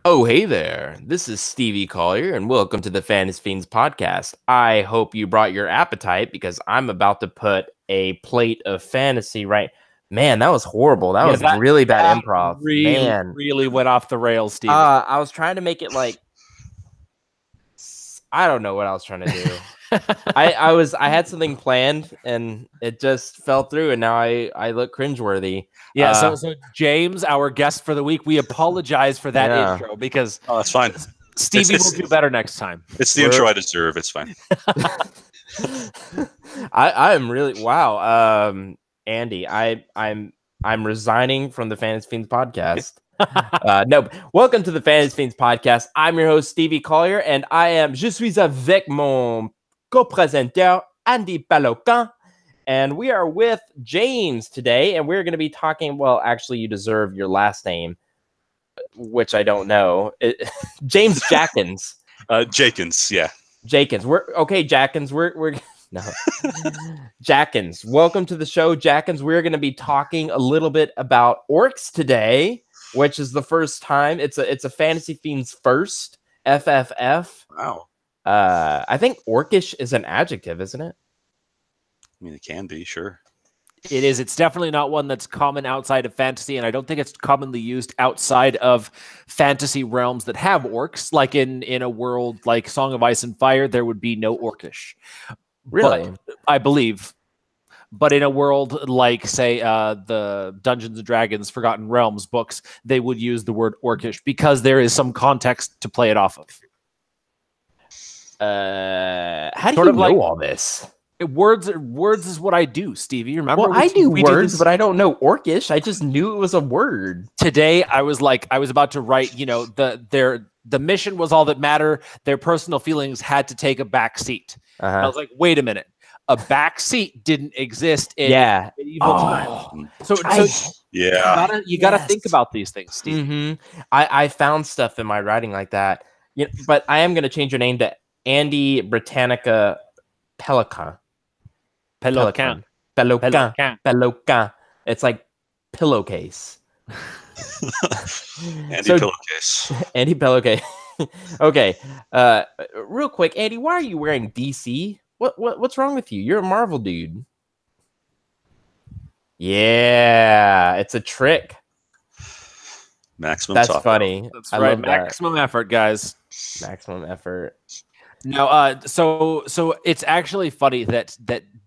Oh, hey there. This is Stevie Collier, and welcome to the Fantasy Fiends podcast. I hope you brought your appetite because I'm about to put a plate of fantasy right. Man, that was horrible. That was really bad improv. Really went off the rails, Stevie. I was trying to make it like I don't know what I was trying to do. I had something planned and it just fell through, and now I look cringeworthy. Yeah, so James, our guest for the week, we apologize for that intro because that's fine. Stevie will do better next time. It's the intro I deserve. It's fine. I am really wow. Andy, I'm resigning from the Fantasy Fiends podcast. No, welcome to the Fantasy Fiends podcast. I'm your host, Stevie Collier, and je suis avec mon co-présentateur, Andy Peloquin, and we are with James today, and we're going to be talking, well, actually, you deserve your last name, which I don't know. James Jakins. Jakins, yeah. Jakins. Jakins. We're no. Jakins. Welcome to the show, Jakins. We're going to be talking a little bit about orcs today, which is the first time. It's a Fantasy Fiends first FFF. Wow. I think orcish is an adjective, isn't it? I mean, it can be, sure. It is. It's definitely not one that's common outside of fantasy, and I don't think it's commonly used outside of fantasy realms that have orcs. Like in a world like Song of Ice and Fire, there would be no orcish. Really? But, I believe. But in a world like, say, the Dungeons & Dragons Forgotten Realms books, they would use the word orcish because there is some context to play it off of. How do you know all this? Words is what I do, Stevie. Remember? Well, I do words, but I don't know orcish. I just knew it was a word. Today, I was about to write, the mission was all that mattered. Their personal feelings had to take a back seat. I was like, wait a minute. A back seat didn't exist in medieval times. So you gotta think about these things, Steve. Mm-hmm. I found stuff in my writing like that. But I am gonna change your name to Andy Britannica Pelican. Pelican. It's like pillowcase. Pillowcase. Andy Pillowcase. Okay. Real quick, Andy, why are you wearing DC? What's wrong with you? You're a Marvel dude. Yeah, it's a trick. Maximum. That's funny. That's right. Maximum effort, guys. Maximum effort. No, so it's actually funny that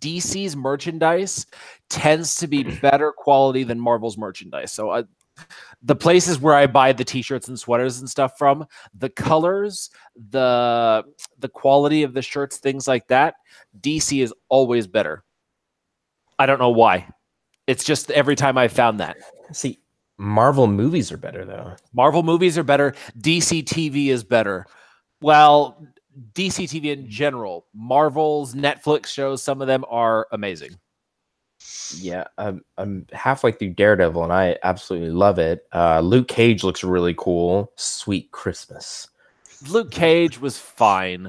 DC's merchandise tends to be better quality than Marvel's merchandise. So the places where I buy the t-shirts and sweaters and stuff from, the colors, the quality of the shirts, things like that, DC is always better. I don't know why. It's just every time I've found that. See, Marvel movies are better, though. Marvel movies are better. DC TV is better. Well, DC TV in general. Marvel's Netflix shows, some of them are amazing. Yeah, I'm halfway through Daredevil, and I absolutely love it. Luke Cage looks really cool. Sweet Christmas. Luke Cage was fine.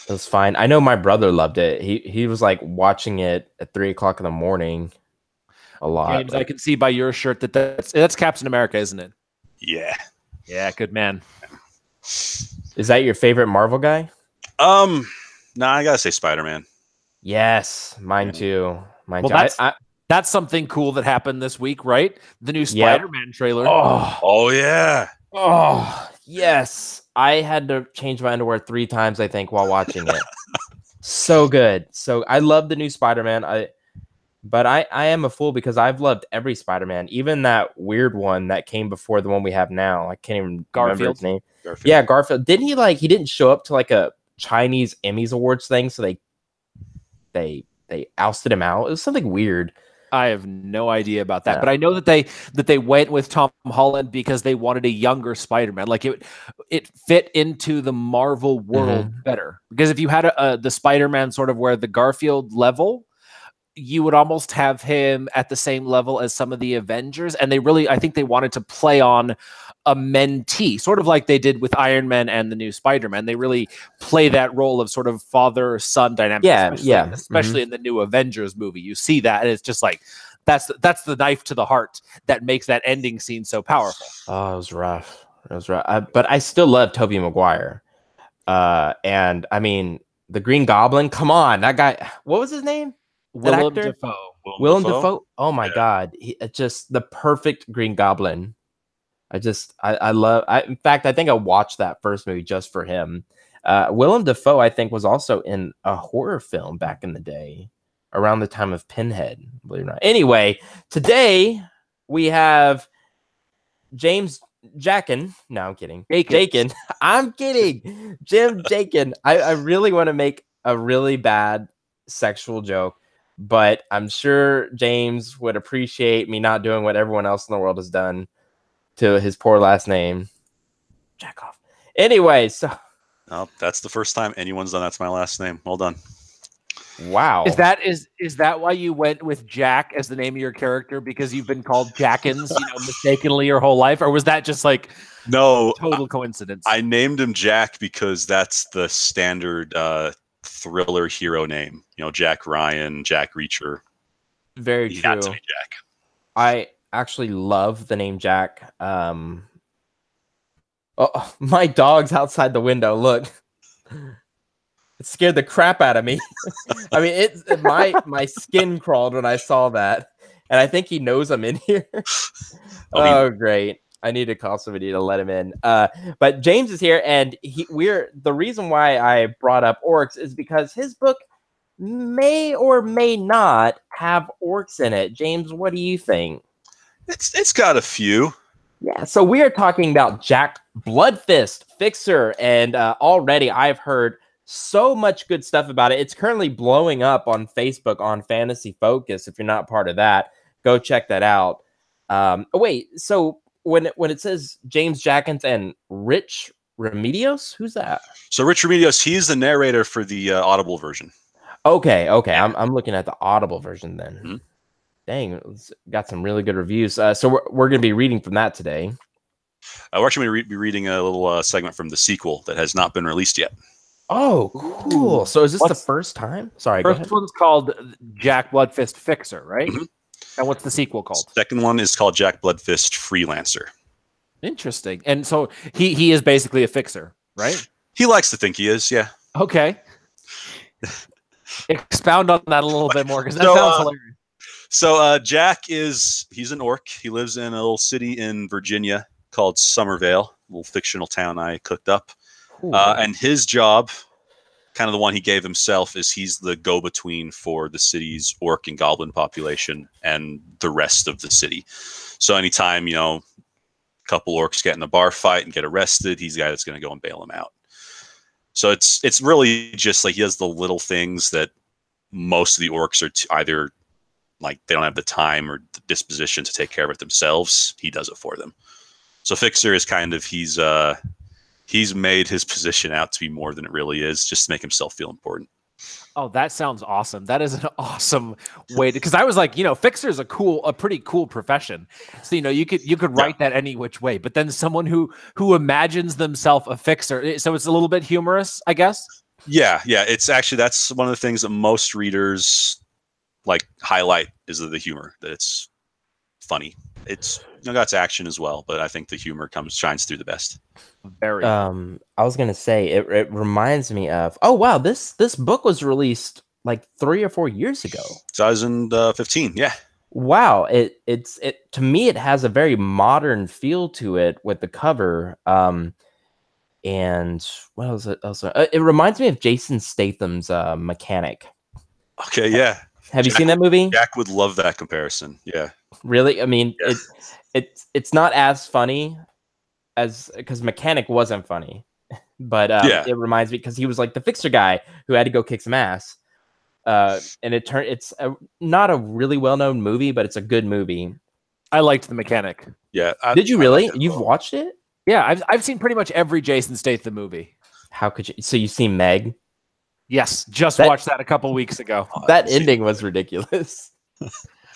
It was fine. I know my brother loved it. He was like watching it at 3 o'clock in the morning a lot. James, I can see by your shirt that's Captain America, isn't it? Yeah. Yeah, good man. Is that your favorite Marvel guy? No, I gotta say Spider-Man. Yes, mine too. That's something cool that happened this week, right? The new Spider-Man trailer. Oh yeah. Oh yes. I had to change my underwear 3 times, I think, while watching it. So good. So I love the new Spider-Man. But I am a fool because I've loved every Spider-Man, even that weird one that came before the one we have now. I can't even remember his name. Garfield. Yeah, Garfield. Didn't he didn't show up to like a Chinese Emmys Awards thing, so they ousted him out. It was something weird. I have no idea about that, but I know that they went with Tom Holland because they wanted a younger Spider-Man. Like it fit into the Marvel world better. Because if you had the Spider-Man sort of where the Garfield level, you would almost have him at the same level as some of the Avengers. And I think they wanted to play on a mentee, sort of like they did with Iron Man and the new Spider-Man. They really play that role of sort of father-son dynamic. Especially in the new Avengers movie. You see that, and it's just like, that's the knife to the heart that makes that ending scene so powerful. Oh, it was rough. It was rough. But I still love Tobey Maguire. And I mean, the Green Goblin. Come on, that guy. What was his name? That Willem actor? Dafoe. Willem Dafoe. Oh my Yeah. God, just the perfect Green Goblin. I love. In fact, I think I watched that first movie just for him. Willem Dafoe, I think, was also in a horror film back in the day, around the time of Pinhead. Believe it or not. Anyway, today we have James Jakin. No, I'm kidding. Jakin. I'm kidding. Jim Jakin. I really want to make a really bad sexual joke, but I'm sure James would appreciate me not doing what everyone else in the world has done to his poor last name. Jack off. Anyway, so Oh, that's the first time anyone's done that's my last name. Well done. wow. Is that why you went with Jack as the name of your character, because you've been called Jakins, mistakenly your whole life, or was that just like No, total coincidence? I named him Jack because that's the standard thriller hero name. Jack Ryan, Jack Reacher. Very He true. had to be Jack. I actually love the name Jack. Oh, my dog's outside the window. Look. It scared the crap out of me. I mean, my skin crawled when I saw that, and I think he knows I'm in here. Oh, great! I need to call somebody to let him in. But James is here, and the reason why I brought up orcs is because his book may or may not have orcs in it. James, what do you think? It's got a few. Yeah, so we are talking about Jack Bloodfist Fixer, and already I've heard so much good stuff about it. It's currently blowing up on Facebook on Fantasy Focus. If you're not part of that, go check that out. Wait, so when it says James Jakins and Rich Remedios, who's that? So Rich Remedios, he's the narrator for the Audible version. Okay. I'm looking at the Audible version then. Mm-hmm. Dang, it's got some really good reviews. So we're going to be reading from that today. We're actually going to be reading a little segment from the sequel that has not been released yet. Oh, cool. So is this the first time? Sorry, go ahead. First one's called Jack Bloodfist Fixer, right? Mm-hmm. And what's the sequel called? Second one is called Jack Bloodfist Freelancer. Interesting. And so he is basically a fixer, right? He likes to think he is, yeah. Okay. Expound on that a little bit more, because that sounds hilarious. So Jack he's an orc. He lives in a little city in Virginia called Somervale, a little fictional town I cooked up. And his job, kind of the one he gave himself, is he's the go-between for the city's orc and goblin population and the rest of the city. So anytime, a couple orcs get in a bar fight and get arrested, he's the guy that's going to go and bail them out. So it's really just like he does the little things that most of the orcs are either like they don't have the time or the disposition to take care of it themselves. He does it for them. So Fixer is kind of he's made his position out to be more than it really is, just to make himself feel important. Oh, that sounds awesome. That is an awesome way to, because I was like, Fixer is a pretty cool profession. So, you could write that any which way, but then someone who imagines themselves a fixer. So it's a little bit humorous, I guess. Yeah. It's actually, that's one of the things that most readers like highlight is the humor, that it's funny. It's got action as well, but I think the humor shines through the best. Very. I was gonna say it reminds me of. Oh wow, this book was released like 3 or 4 years ago. 2015. Yeah. Wow. It to me it has a very modern feel to it with the cover. And what was it also? It reminds me of Jason Statham's Mechanic. Okay. Yeah. Have you seen that movie? Jack would love that comparison. Yeah. Really? I mean, yeah. It's not as funny as, because Mechanic wasn't funny, but it reminds me because he was like the fixer guy who had to go kick some ass. And it's not a really well-known movie, but it's a good movie. I liked The Mechanic. Yeah. Did you really? You've watched it? Yeah, I've seen pretty much every Jason Statham movie. How could you? So you've seen Meg? Yes, just watched that a couple weeks ago. That ending was ridiculous.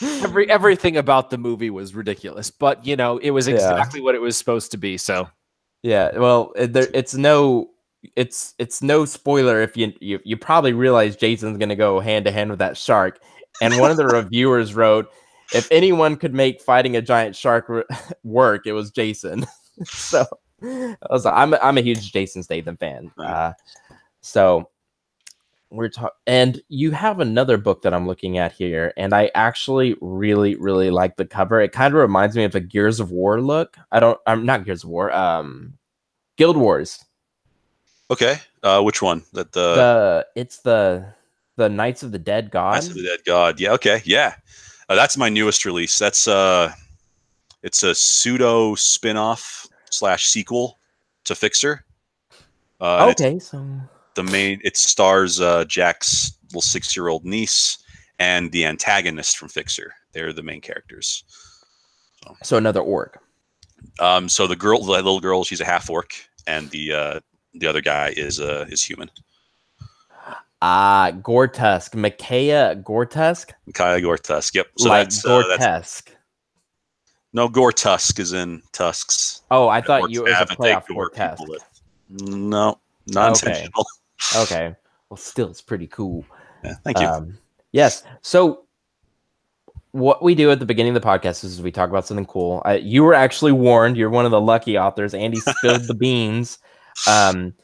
Everything about the movie was ridiculous, but it was exactly what it was supposed to be. So yeah, well, it's no spoiler if you probably realize Jason's gonna go hand to hand with that shark. And one of the reviewers wrote, if anyone could make fighting a giant shark work, it was Jason. So I'm a huge Jason Statham fan. So we're talking, and you have another book that I'm looking at here, and I actually really, really like the cover. It kind of reminds me of a Gears of War look. I'm not Gears of War. Guild Wars. Okay. Which one? It's the Knights of the Dead God. Knights of the Dead God. Yeah. Okay. Yeah. That's my newest release. That's it's a pseudo spin-off / sequel to Fixer. Okay, so it stars Jack's little 6-year-old niece and the antagonist from Fixer. They're the main characters. So another orc. So the little girl, she's a half orc, and the other guy is human. Gortusk, Micaiah Gortusk. Micaiah Gortusk. Yep. So like that's Gortusk. No, Gortusk is in tusks. Oh, I thought you were a playoff Gortusk. No, not intentional. Okay. Well, still, it's pretty cool. Yeah, thank you. Yes. So what we do at the beginning of the podcast is we talk about something cool. You were actually warned. You're one of the lucky authors. Andy spilled the beans. And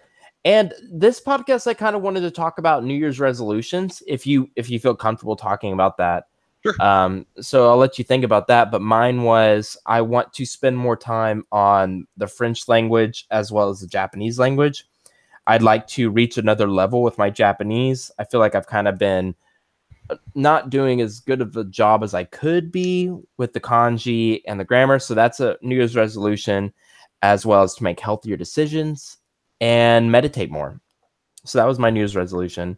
this podcast, I kind of wanted to talk about New Year's resolutions. If you feel comfortable talking about that. Sure. So I'll let you think about that. But mine was, I want to spend more time on the French language as well as the Japanese language. I'd like to reach another level with my Japanese. I feel like I've kind of been not doing as good of a job as I could be with the kanji and the grammar. So that's a New Year's resolution, as well as to make healthier decisions and meditate more. So that was my New Year's resolution.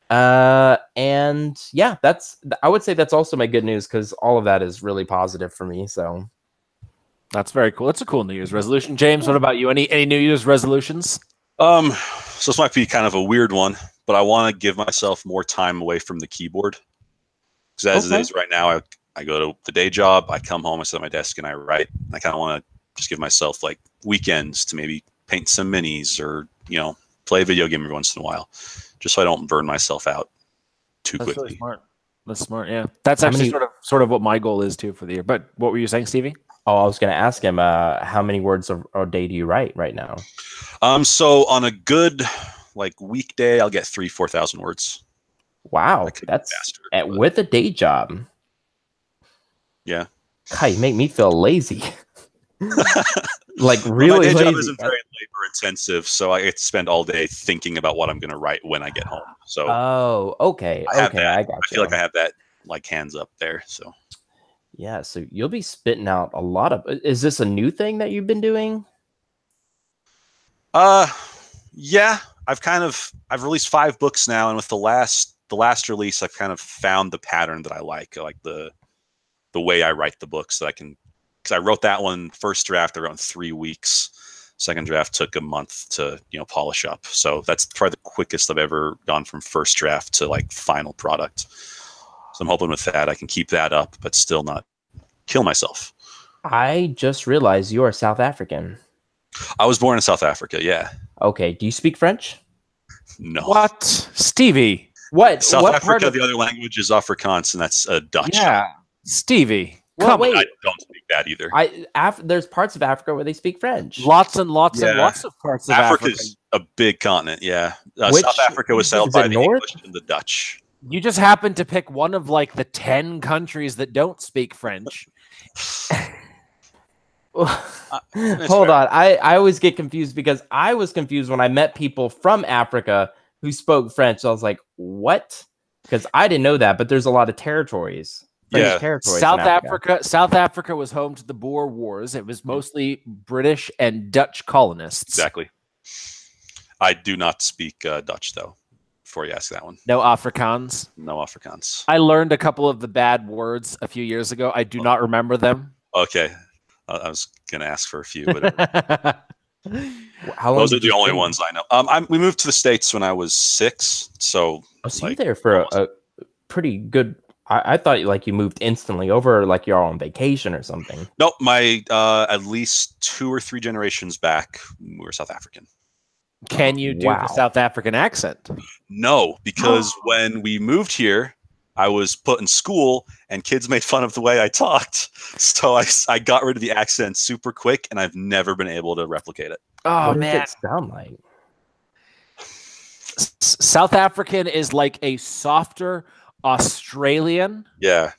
And yeah, I would say that's also my good news, because all of that is really positive for me. So that's very cool. It's a cool New Year's resolution. James, what about you? Any New Year's resolutions? So this might be kind of a weird one, but I want to give myself more time away from the keyboard. Because it is right now, I go to the day job, I come home, I sit at my desk and I write. I kind of want to just give myself like weekends to maybe paint some minis or, play a video game every once in a while, just so I don't burn myself out too quickly. Really smart. That's smart. Yeah. That's actually sort of what my goal is too for the year. But what were you saying, Stevie? Oh, I was going to ask him, how many words a day do you write right now? So on a good weekday, I'll get 3,000-4,000 words. Wow, that's faster, with a day job. Yeah. God, you make me feel lazy. Really my day lazy. job isn't very labor intensive, so I get to spend all day thinking about what I'm going to write when I get home. So. Oh, okay. I got you. I feel like I have that hands up there. So. Yeah, so you'll be spitting out a lot of. Is this a new thing that you've been doing? Yeah, I've released 5 books now, and with the last release, I've kind of found the pattern that I like the way I write the books, that I can, because I wrote that one first draft around 3 weeks. Second draft took a month to polish up. So that's probably the quickest I've ever gone from first draft to final product. So I'm hoping with that I can keep that up, but still not kill myself. I just realized you are South African. I was born in South Africa, yeah. Okay, do you speak French? No. What? Stevie. What? South Africa, the other language is Afrikaans, and that's Dutch. Yeah. Stevie. Well, wait. I don't speak that either. There's parts of Africa where they speak French. Lots and lots and lots of parts of Africa. Africa's a big continent, yeah. South Africa was settled by the English and the Dutch. You just happened to pick one of the 10 countries that don't speak French. Hold on. I always get confused, because I was confused when I met people from Africa who spoke French. I was like, what? Because I didn't know that, but there's a lot of territories. Territories South Africa was home to the Boer Wars. It was mostly British and Dutch colonists. Exactly. I do not speak Dutch, though, before you ask that one. No Afrikaans? No Afrikaans. I learned a couple of the bad words a few years ago. I do not remember them. Okay. I was going to ask for a few, but those are the only ones I know. We moved to the States when I was 6, so you were there for a pretty good. I thought you moved instantly over, you're on vacation or something. Nope, my at least 2 or 3 generations back, we were South African. Can you do the South African accent? No, because when we moved here, I was put in school and kids made fun of the way I talked. So I got rid of the accent super quick, and I've never been able to replicate it. Oh, what man. does it sound like? South African is like a softer Australian. Yeah.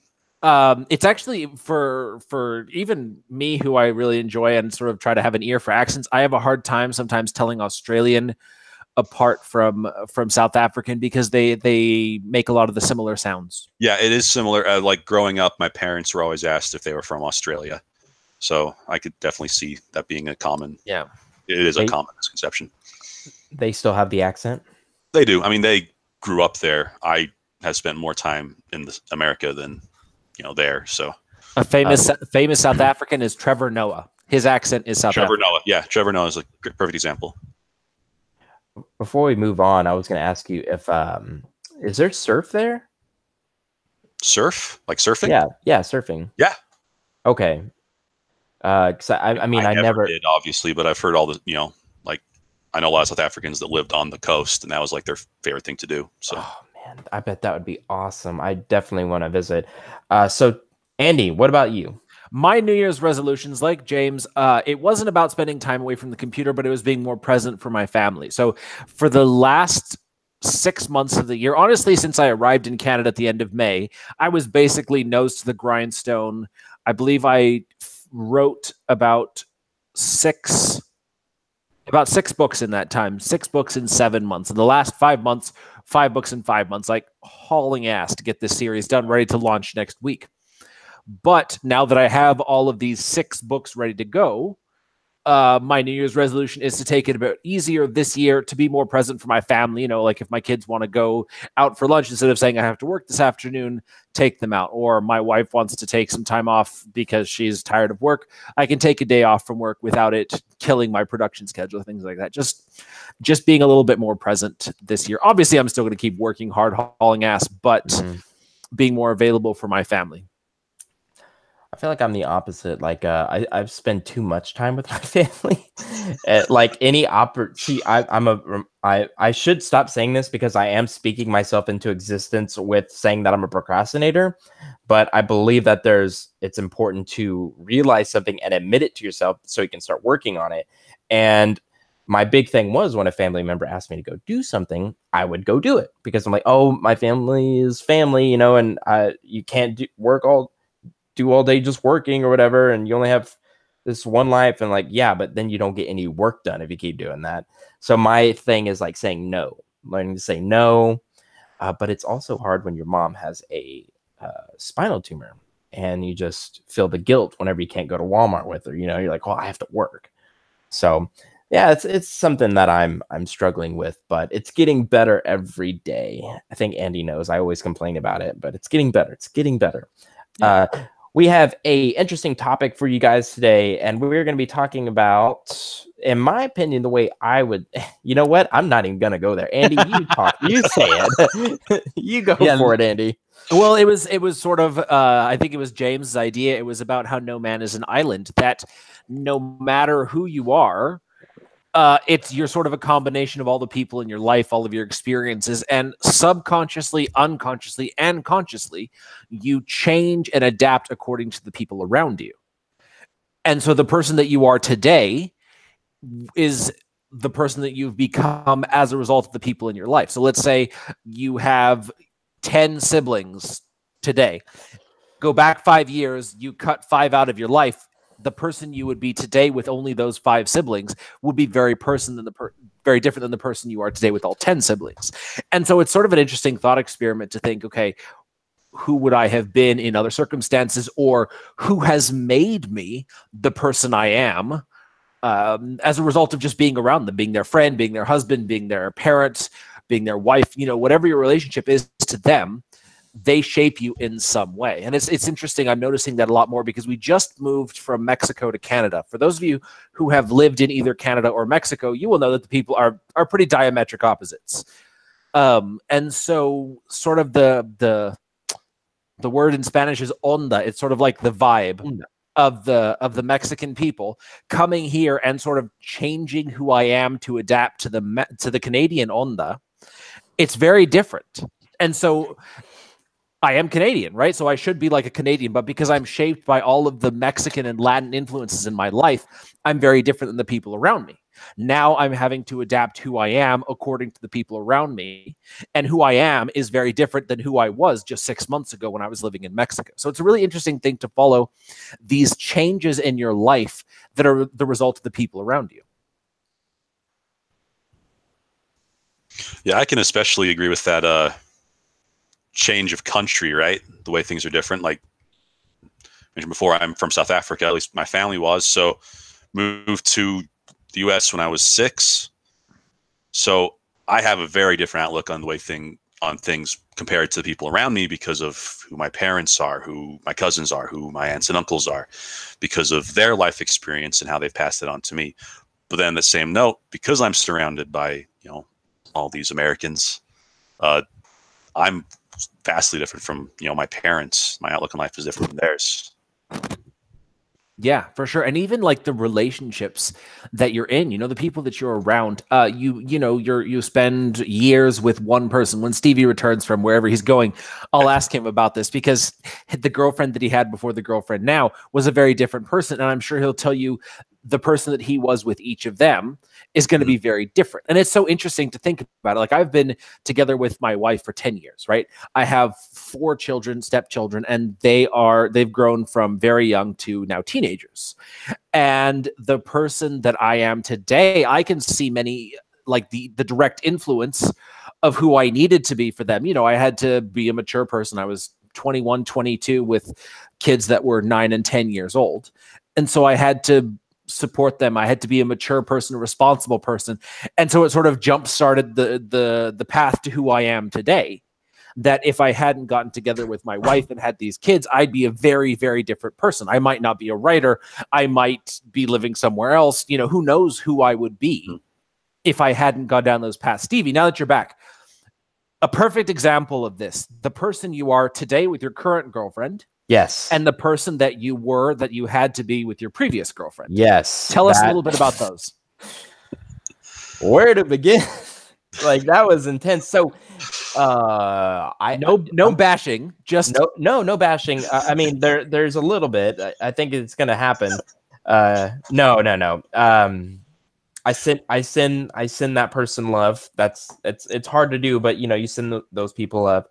It's actually for even me, who I really enjoy and sort of try to have an ear for accents, I have a hard time sometimes telling Australian apart from South African, because they make a lot of the similar sounds. Yeah, it is similar. Like growing up, my parents were always asked if they were from Australia. So I could definitely see that being a common. Yeah. It is a common misconception. They still have the accent? They do. I mean, they grew up there. I have spent more time in America than, there. So a famous South African is Trevor Noah. His accent is South African. Trevor Noah. Yeah, Trevor Noah is a perfect example. Before we move on, I was going to ask you if is there surf there? Surf? Like surfing? Yeah, surfing. Yeah. Okay. Because I mean, I never did, obviously, but I've heard all the, like I know a lot of South Africans that lived on the coast, and that was like their favorite thing to do. So, oh man, I bet that would be awesome. I definitely want to visit. So, Andy, what about you? My New Year's resolutions, like James, it wasn't about spending time away from the computer, but it was being more present for my family. So, for the last 6 months of the year, honestly, since I arrived in Canada at the end of May, I was basically nose to the grindstone. I believe I wrote about six books in that time, 6 books in 7 months. In the last 5 months, 5 books in 5 months, like hauling ass to get this series done, ready to launch next week. But now that I have all of these 6 books ready to go, my New Year's resolution is to take it a bit easier this year, to be more present for my family. Like if my kids want to go out for lunch, instead of saying I have to work this afternoon, take them out. Or my wife wants to take some time off because she's tired of work, I can take a day off from work without it killing my production schedule, things like that. Just being a little bit more present this year. Obviously, I'm still going to keep working hard, hauling ass, but being more available for my family. I feel like I'm the opposite. Like I've spent too much time with my family. Like any see, I should stop saying this, because I am speaking myself into existence with saying that I'm a procrastinator. But I believe that it's important to realize something and admit it to yourself so you can start working on it. And my big thing was, when a family member asked me to go do something, I would go do it, because I'm like, oh, my family is family, and you can't do all day just working or whatever, and you only have this one life, and like, yeah, but then you don't get any work done if you keep doing that. So my thing is like saying no, learning to say no. But it's also hard when your mom has a spinal tumor, and you just feel the guilt whenever you can't go to Walmart with her. You're like, well, I have to work. So yeah, it's something that I'm struggling with, but it's getting better every day. I think Andy knows I always complain about it, but it's getting better. It's getting better. Yeah. We have a interesting topic for you guys today, and we're going to be talking about, in my opinion, the way I would, you know what? I'm not even going to go there. Andy, you talk, you say it. You go for it, Andy. Well, it was sort of, I think it was James's idea. It was about how no man is an island, that no matter who you are, you're sort of a combination of all the people in your life, all of your experiences, and subconsciously, unconsciously, and consciously, you change and adapt according to the people around you. And so the person that you are today is the person that you've become as a result of the people in your life. So let's say you have 10 siblings today. Go back 5 years, you cut 5 out of your life. The person you would be today with only those 5 siblings would be very different than the person you are today with all 10 siblings. And so it's sort of an interesting thought experiment to think, okay, who would I have been in other circumstances, or who has made me the person I am as a result of just being around them, being their friend, being their husband, being their parent, being their wife, whatever your relationship is to them. They shape you in some way. And it's interesting. I'm noticing that a lot more because we just moved from Mexico to Canada. For those of you who have lived in either Canada or Mexico, you will know that the people are pretty diametric opposites. And so sort of the word in Spanish is onda. It's sort of like the vibe of the Mexican people coming here and sort of changing who I am to adapt to the Canadian onda. It's very different. And so I am Canadian, right? So I should be like a Canadian, but because I'm shaped by all of the Mexican and Latin influences in my life, I'm very different than the people around me. Now I'm having to adapt who I am according to the people around me. And who I am is very different than who I was just 6 months ago when I was living in Mexico. So it's a really interesting thing to follow these changes in your life that are the result of the people around you. Yeah, I can especially agree with that change of country, right? The way things are different. Like I mentioned before, I'm from South Africa, at least my family was. So moved to the US when I was 6. So I have a very different outlook on the way on things compared to the people around me because of who my parents are, who my cousins are, who my aunts and uncles are, because of their life experience and how they've passed it on to me. But then the same note, because I'm surrounded by, all these Americans, I'm vastly different from, my parents. My outlook on life is different from theirs. Yeah, for sure. And even like the relationships that you're in, the people that you're around, you spend years with one person. When Stevie returns from wherever he's going, I'll ask him about this because the girlfriend that he had before the girlfriend now was a very different person. And I'm sure he'll tell you the person that he was with each of them is going to be very different. And it's so interesting to think about it. Like I've been together with my wife for 10 years, right? I have 4 children, stepchildren, and they've grown from very young to now teenagers. And the person that I am today, I can see many, like the direct influence of who I needed to be for them. I had to be a mature person. I was 21, 22 with kids that were 9 and 10 years old. And so I had to support them. I had to be a mature person, a responsible person. And so it sort of jump-started the path to who I am today. That if I hadn't gotten together with my wife and had these kids, I'd be a very, very different person. I might not be a writer. I might be living somewhere else. Who knows who I would be if I hadn't gone down those paths. Stevie, now that you're back, a perfect example of this, the person you are today with your current girlfriend. Yes. And the person that you had to be with your previous girlfriend. Yes. Tell us a little bit about those. Where to begin? Like that was intense. So no bashing, just no bashing. I mean there's a little bit. I think it's gonna happen. No. I send that person love. It's hard to do, but you send those people love.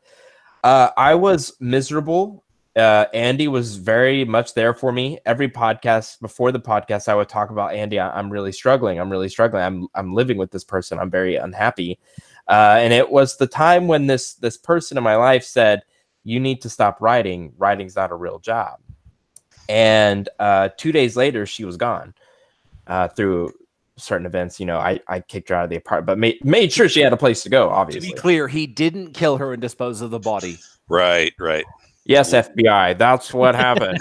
I was miserable. Andy was very much there for me. Every podcast, before the podcast, I would talk about Andy. I'm really struggling. I'm living with this person. I'm very unhappy. And it was the time when this person in my life said, "You need to stop writing. Writing's not a real job." And 2 days later, she was gone through certain events. I kicked her out of the apartment, but made sure she had a place to go. Obviously, to be clear, he didn't kill her and dispose of the body. Right. Yes, FBI. That's what happened.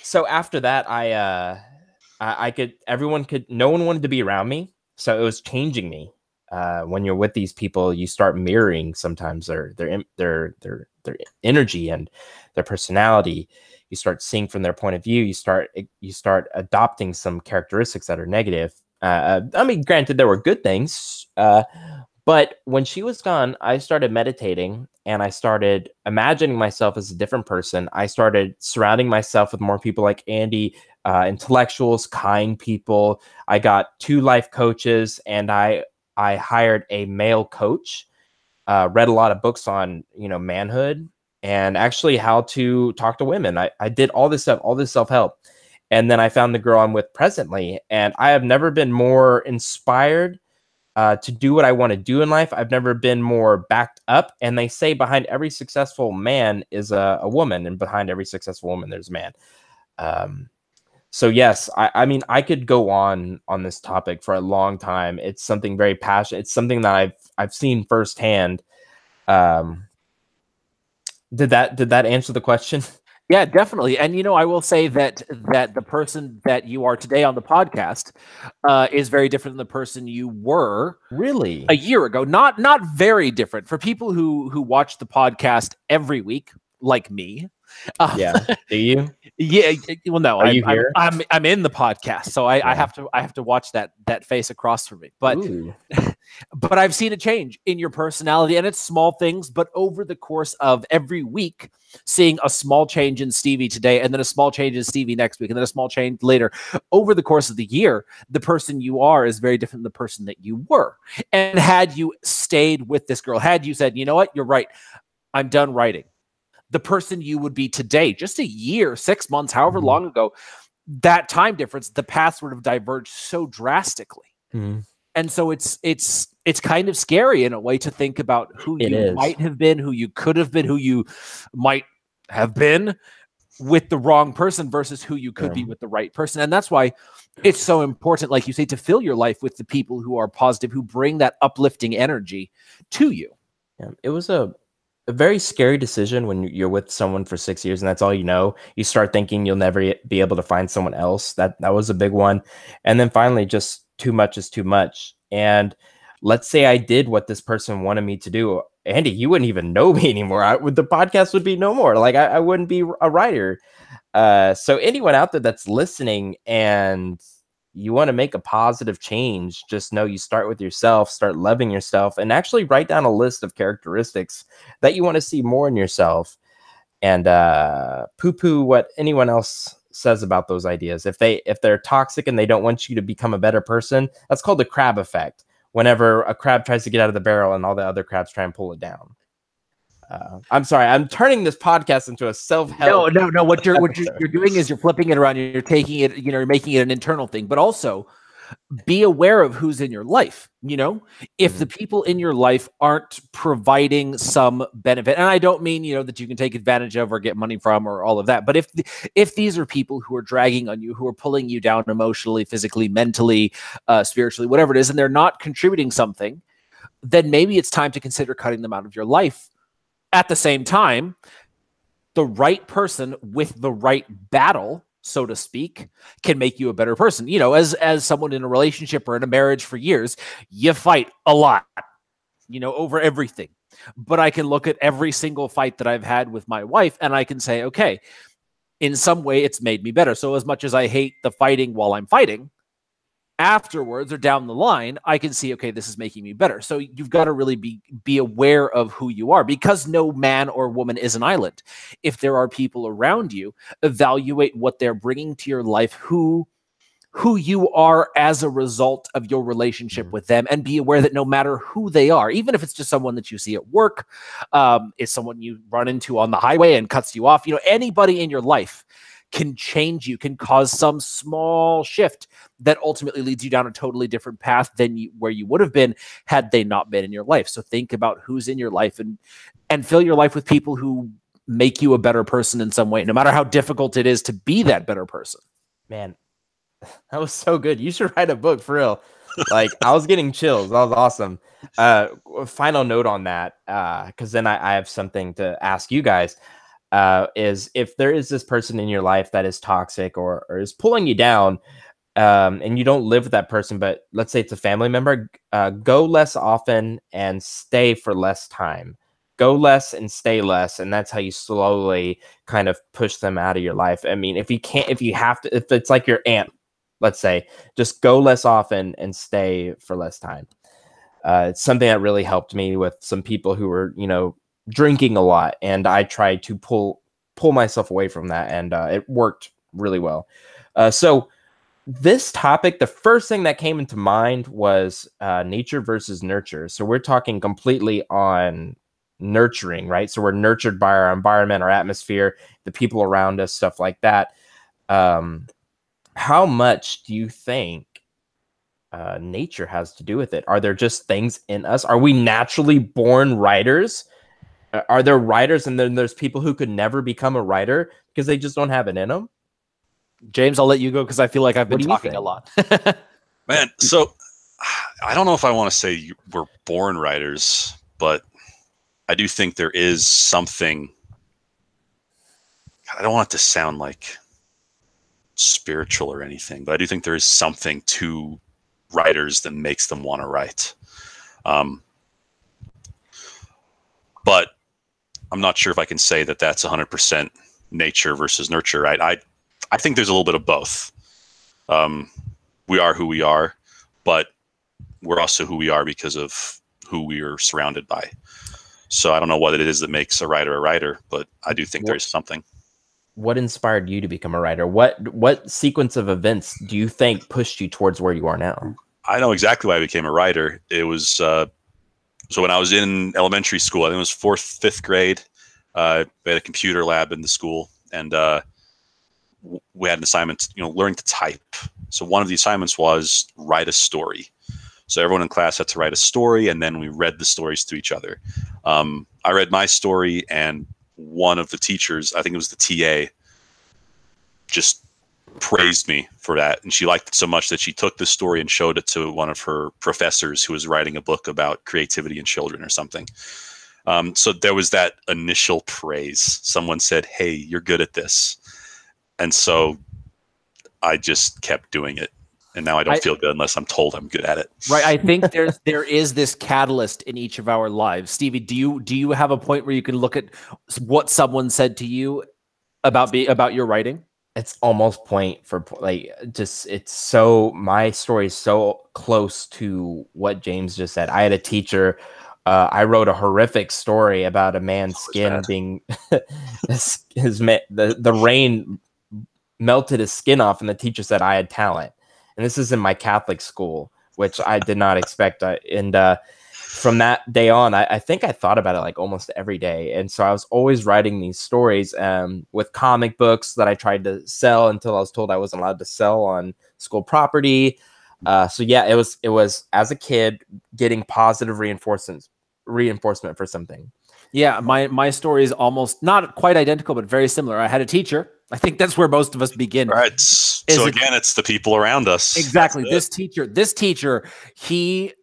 So after that, no one wanted to be around me. So it was changing me. When you're with these people, you start mirroring sometimes their energy and their personality. You start seeing from their point of view. You start adopting some characteristics that are negative. I mean, granted, there were good things. But when she was gone, I started meditating and I started imagining myself as a different person. I started surrounding myself with more people like Andy, intellectuals, kind people. I got 2 life coaches and I hired a male coach, read a lot of books on, manhood and actually how to talk to women. I did all this stuff, all this self-help. And then I found the girl I'm with presently. And I have never been more inspired to do what I want to do in life. I've never been more backed up. And they say behind every successful man is a woman, and behind every successful woman, there's a man. So yes, I mean, I could go on this topic for a long time. It's something very passionate. It's something that I've seen firsthand. Did that answer the question? Yeah, definitely. And I will say that the person that you are today on the podcast is very different than the person you were really a year ago. Not very different. For people who watch the podcast every week, like me. Yeah. Do you? Yeah. Well, no. Are you here? I'm in the podcast, so I have to watch that face across from me. But But I've seen a change in your personality, and it's small things, but over the course of every week, seeing a small change in Stevie today, and then a small change in Stevie next week, and then a small change later. Over the course of the year, the person you are is very different than the person that you were. And had you stayed with this girl, had you said, you know what, you're right, I'm done writing, the person you would be today, just a year, 6 months, however long ago, that time difference, the paths would have diverged so drastically. And so it's kind of scary in a way to think about who you might have been, who you could have been, who you might have been with the wrong person versus who you could be with the right person. And that's why it's so important, like you say, to fill your life with the people who are positive, who bring that uplifting energy to you. Yeah, it was a very scary decision when you're with someone for 6 years and that's all you know. You start thinking you'll never be able to find someone else. That was a big one. And then finally, just too much is too much. And let's say I did what this person wanted me to do. Andy, you wouldn't even know me anymore. The podcast would be no more. Like I wouldn't be a writer. So anyone out there that's listening and you want to make a positive change, just know you start with yourself, start loving yourself, and actually write down a list of characteristics that you want to see more in yourself, and poo-poo what anyone else says about those ideas. If they're toxic and they don't want you to become a better person, that's called the crab effect. Whenever a crab tries to get out of the barrel and all the other crabs try and pull it down. I'm sorry. I'm turning this podcast into a self-help. No. What you're doing is you're flipping it around. You're taking it. You're making it an internal thing. But also, be aware of who's in your life. If the people in your life aren't providing some benefit, and I don't mean that you can take advantage of or get money from or all of that. But if these are people who are dragging on you, who are pulling you down emotionally, physically, mentally, spiritually, whatever it is, and they're not contributing something, then maybe it's time to consider cutting them out of your life. At the same time, the right person with the right battle, so to speak, can make you a better person. As someone in a relationship or in a marriage for years, you fight a lot, over everything. But I can look at every single fight that I've had with my wife and I can say, okay, in some way it's made me better. So as much as I hate the fighting while I'm fighting, afterwards or down the line, I can see, okay, this is making me better. So you've got to really be aware of who you are, because no man or woman is an island. If there are people around you, evaluate what they're bringing to your life, who you are as a result of your relationship with them, and be aware that no matter who they are, even if it's just someone that you see at work, it's someone you run into on the highway and cuts you off, anybody in your life can change you, can cause some small shift that ultimately leads you down a totally different path than where you would have been had they not been in your life. So think about who's in your life and fill your life with people who make you a better person in some way, no matter how difficult it is to be that better person. Man, that was so good. You should write a book for real. Like I was getting chills. That was awesome. Final note on that, because then I have something to ask you guys. Is if there is this person in your life that is toxic or is pulling you down, and you don't live with that person, but let's say it's a family member, go less often and stay for less time. Go less and stay less, and that's how you slowly kind of push them out of your life. I mean, if it's like your aunt, let's say, just go less often and stay for less time. It's something that really helped me with some people who were, drinking a lot, and I tried to pull myself away from that, and it worked really well. So this topic, the first thing that came into mind was nature versus nurture. So we're talking completely on nurturing, right? So we're nurtured by our environment, our atmosphere, the people around us, stuff like that. How much do you think nature has to do with it? Are there just things in us? Are we naturally born writers? Are there writers and then there's people who could never become a writer because they just don't have it in them? James, I'll let you go because I feel like I've been talking a lot. Man, so I don't know if I want to say we're born writers, but I do think there is something. I don't want it to sound like spiritual or anything, but I do think there is something to writers that makes them want to write. But I'm not sure if I can say that that's 100% nature versus nurture. Right? I think there's a little bit of both. We are who we are, but we're also who we are because of who we are surrounded by. So I don't know what it is that makes a writer, but I do think there's something. What inspired you to become a writer? What sequence of events do you think pushed you towards where you are now? I know exactly why I became a writer. It was so when I was in elementary school, I think it was 4th, 5th grade. We had a computer lab in the school, and we had an assignment, learning to type. So one of the assignments was write a story. So everyone in class had to write a story, and then we read the stories to each other. I read my story, and one of the teachers, I think it was the TA, just praised me for that. And she liked it so much that she took the story and showed it to one of her professors who was writing a book about creativity in children or something. So there was that initial praise. Someone said, "Hey, you're good at this." And so I just kept doing it. And now I don't feel good unless I'm told I'm good at it. Right. I think there is this catalyst in each of our lives. Stevie, do you have a point where you can look at what someone said to you about your writing? It's almost point for like, it's so, my story is so close to what James just said. I had a teacher, I wrote a horrific story about a man's skin being the rain melted his skin off, and the teacher said I had talent. And this is in my Catholic school, which I did not expect. From that day on, I think I thought about it like almost every day. And so I was always writing these stories with comic books that I tried to sell until I was told I wasn't allowed to sell on school property. So yeah, it was as a kid getting positive reinforcement for something. Yeah, my story is almost not quite identical, but very similar. I had a teacher. I think that's where most of us begin. Right. So again, it's the people around us. Exactly. This teacher, he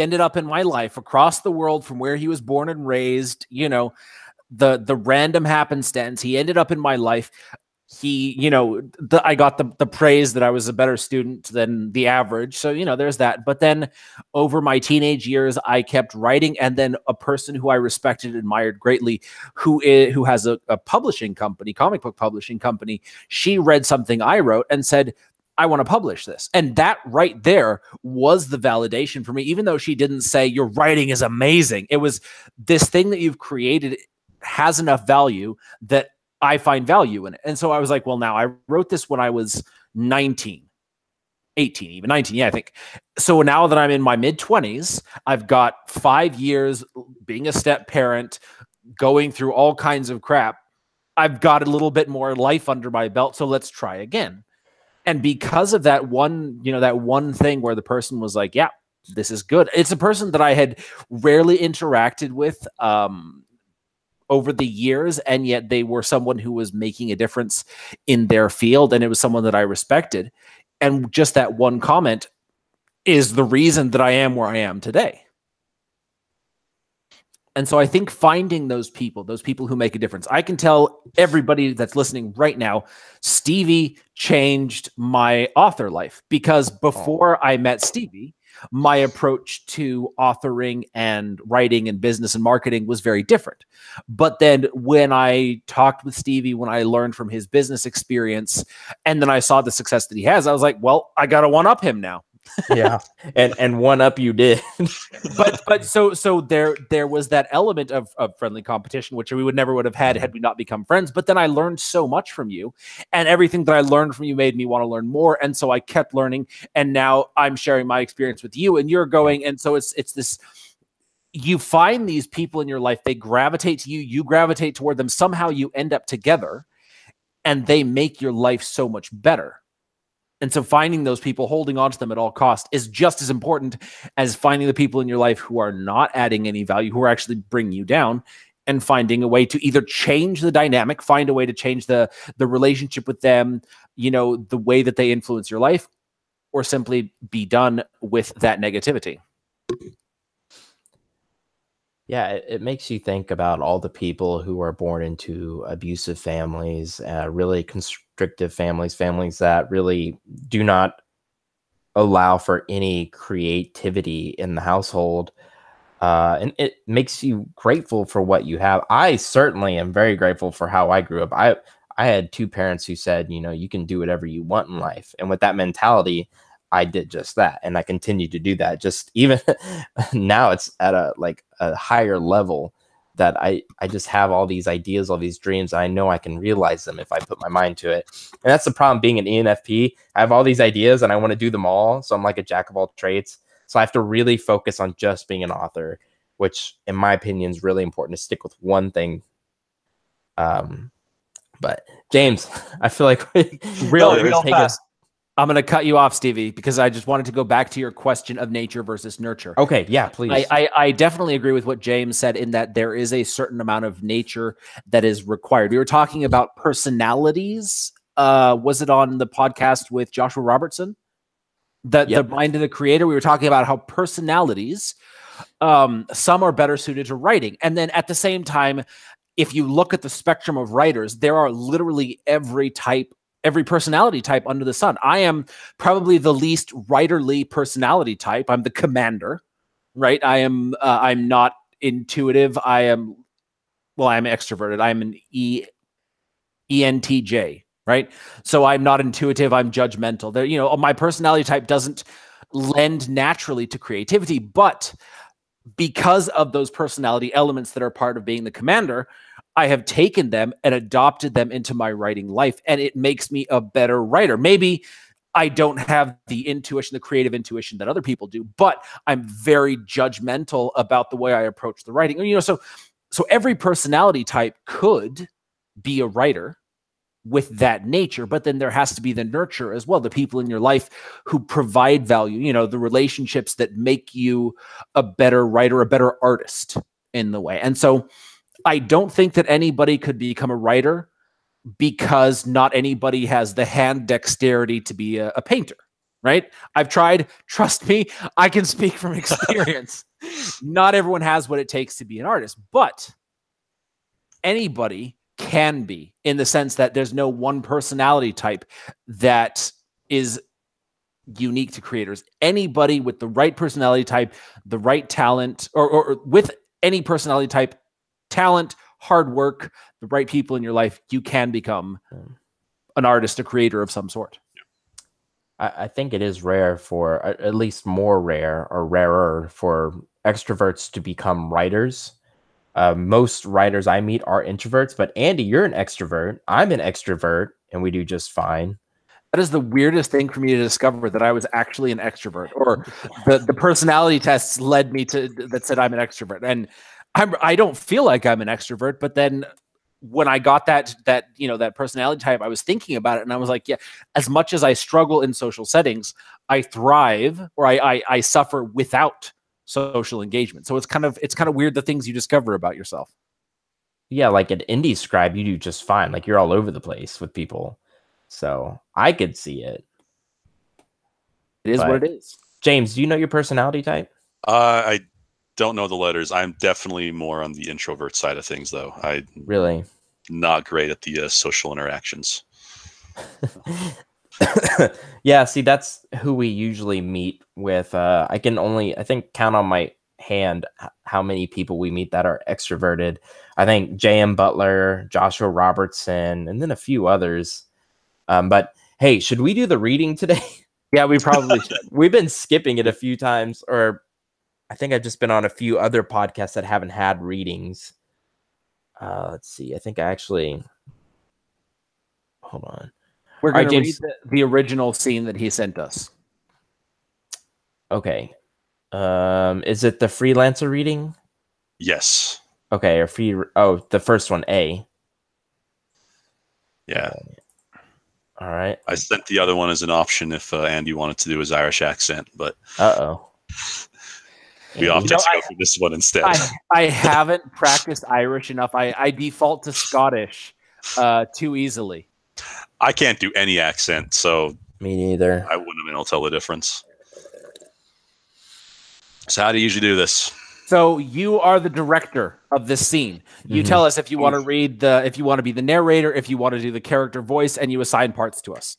ended up in my life across the world from where he was born and raised. The random happenstance. He ended up in my life. I got the praise that I was a better student than the average. So, there's that. But then over my teenage years, I kept writing. And then a person who I respected and admired greatly, who has a publishing company, comic book publishing company, she read something I wrote and said, I want to publish this. And that right there was the validation for me, even though she didn't say your writing is amazing. It was, this thing that you've created has enough value that I find value in it. And so I was like, well, now I wrote this when I was 18, even 19. Yeah, I think. So now that I'm in my mid-20s, I've got 5 years being a step parent, going through all kinds of crap. I've got a little bit more life under my belt. So let's try again. And because of that one, that one thing where the person was like, yeah, this is good. It's a person that I had rarely interacted with over the years, and yet they were someone who was making a difference in their field, and it was someone that I respected. And just that one comment is the reason that I am where I am today. And so I think finding those people who make a difference. I can tell everybody that's listening right now, Stevie changed my author life, because before I met Stevie, my approach to authoring and writing and business and marketing was very different. But then when I talked with Stevie, when I learned from his business experience, and then I saw the success that he has, I was like, well, I got to one up him now. Yeah. And one up you did. but so there was that element of friendly competition, which we would have had we not become friends. But then I learned so much from you, and everything that I learned from you made me want to learn more. And so I kept learning, and now I'm sharing my experience with you, and you're going. And so it's this, you find these people in your life, they gravitate to you, you gravitate toward them. Somehow you end up together, and they make your life so much better. And so finding those people, holding on to them at all costs, is just as important as finding the people in your life who are not adding any value, who are actually bringing you down, and finding a way to either change the dynamic, find a way to change the relationship with them, the way that they influence your life, or simply be done with that negativity. Yeah, it makes you think about all the people who are born into abusive families, really constrictive families that really do not allow for any creativity in the household. And it makes you grateful for what you have. I certainly am very grateful for how I grew up. I had two parents who said, you can do whatever you want in life. And with that mentality, I did just that, and I continue to do that. Just even now, it's at a higher level that I just have all these ideas, all these dreams. And I know I can realize them if I put my mind to it. And that's the problem being an ENFP. I have all these ideas and I want to do them all. So I'm like a jack of all trades. So I have to really focus on just being an author, which in my opinion is really important to stick with one thing. But James, I feel like real fast. I'm going to cut you off, Stevie, because I just wanted to go back to your question of nature versus nurture. Okay, yeah, please. I definitely agree with what James said in that there is a certain amount of nature that is required. We were talking about personalities. Was it on the podcast with Joshua Robertson? The Mind of the Creator? We were talking about how personalities, some are better suited to writing. And then at the same time, if you look at the spectrum of writers, there are literally every personality type under the sun. I am probably the least writerly personality type. I'm the commander, right? I'm not intuitive. I'm extroverted. I'm an ENTJ, right? So I'm not intuitive. I'm judgmental. There, my personality type doesn't lend naturally to creativity, but because of those personality elements that are part of being the commander, I have taken them and adopted them into my writing life, and it makes me a better writer. Maybe I don't have the intuition, the creative intuition that other people do, but I'm very judgmental about the way I approach the writing. So every personality type could be a writer with that nature, but then there has to be the nurture as well, the people in your life who provide value, the relationships that make you a better writer, a better artist in the way. And so I don't think that anybody could become a writer because not anybody has the hand dexterity to be a painter, right? I've tried. Trust me, I can speak from experience. Not everyone has what it takes to be an artist, but anybody can be, in the sense that there's no one personality type that is unique to creators. Anybody with the right personality type, the right talent, or with any personality type, talent, hard work, the right people in your life, you can become an artist, a creator of some sort. I think it is rare for, at least more rare or rarer for extroverts to become writers. Most writers I meet are introverts, but Andy, you're an extrovert. I'm an extrovert, and we do just fine. That is the weirdest thing for me to discover, that I was actually an extrovert, or the personality tests led me to that said I'm an extrovert. And I don't feel like I'm an extrovert, but then when I got that personality type, I was thinking about it, and I was like, yeah, as much as I struggle in social settings, I thrive, or I suffer without social engagement. So it's kind of weird, the things you discover about yourself. Yeah, like an indie scribe, you do just fine. Like you're all over the place with people. So I could see it. It is what it is. James, do you know your personality type? I don't know the letters. I'm definitely more on the introvert side of things, though. Really not great at the social interactions. Yeah, see, that's who we usually meet with. I can only, I think, count on my hand how many people we meet that are extroverted. I think J.M. Butler, Joshua Robertson, and then a few others. But hey, should we do the reading today? Yeah, we probably should. We've been skipping it a few times, or I think I've just been on a few other podcasts that haven't had readings. Let's see. I think I actually... Hold on. We're going to read the original scene that he sent us. Okay. Is it the freelancer reading? Yes. Okay, or free... Oh, the first one, A. Yeah. Okay. All right. I sent the other one as an option if Andy wanted to do his Irish accent, but... Uh-oh. We opted to go for this one instead. I haven't practiced Irish enough. I default to Scottish too easily. I can't do any accent, so me neither. I wouldn't have been able to tell the difference. So how do you usually do this? So you are the director of this scene. You tell us if you want to read if you want to be the narrator, if you want to do the character voice, and you assign parts to us.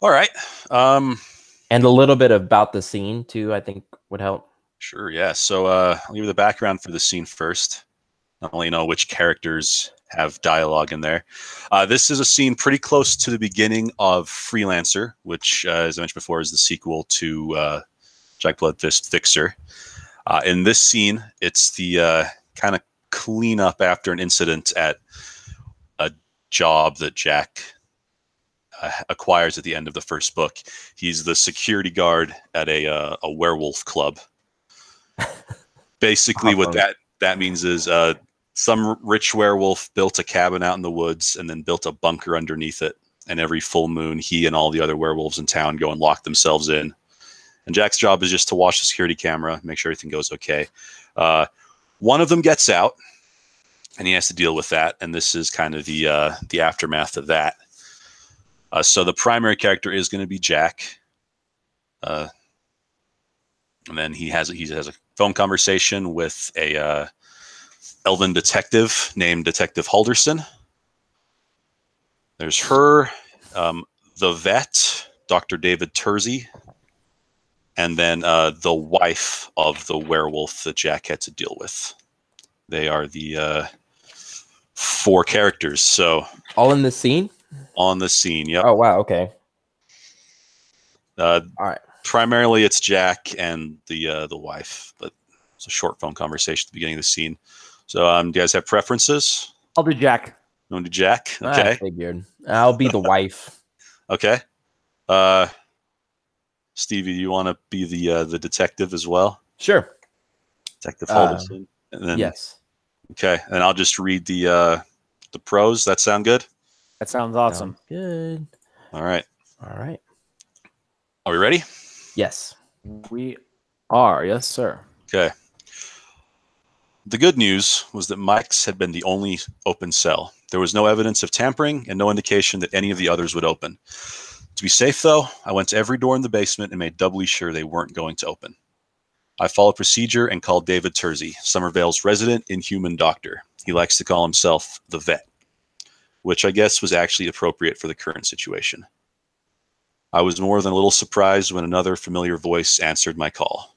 All right. And a little bit about the scene too, I think would help. Sure, yeah. So I'll give you the background for the scene first. Not only know which characters have dialogue in there. This is a scene pretty close to the beginning of Freelancer, which, as I mentioned before, is the sequel to Jack Bloodfist Fixer. In this scene, it's the kind of cleanup after an incident at a job that Jack acquires at the end of the first book. He's the security guard at a werewolf club. Basically, what that means is some rich werewolf built a cabin out in the woods and then built a bunker underneath it. And every full moon, he and all the other werewolves in town go and lock themselves in. And Jack's job is just to watch the security camera, make sure everything goes okay. One of them gets out, and he has to deal with that. And this is kind of the aftermath of that. So the primary character is going to be Jack. And then he has a phone conversation with a elven detective named Detective Halderson. There's her, the vet, Dr. David Tersey, and then the wife of the werewolf that Jack had to deal with. They are the 4 characters. So all in the scene? On the scene, yep. Oh, wow, okay. All right. Primarily, it's Jack and the wife, but it's a short phone conversation at the beginning of the scene. So, do you guys have preferences? I'll do Jack. You want to do Jack? Okay. I figured. I'll be the wife. Okay. Stevie, do you want to be the detective as well? Sure. Detective Halderson. And then, yes. Okay, and I'll just read the prose. That sound good? That sounds awesome. Sounds good. All right. Are we ready? Yes. We are. Yes, sir. Okay. The good news was that Mike's had been the only open cell. There was no evidence of tampering and no indication that any of the others would open. To be safe, though, I went to every door in the basement and made doubly sure they weren't going to open. I followed procedure and called David Tersey, Somervale's resident inhuman doctor. He likes to call himself the vet, which I guess was actually appropriate for the current situation. I was more than a little surprised when another familiar voice answered my call.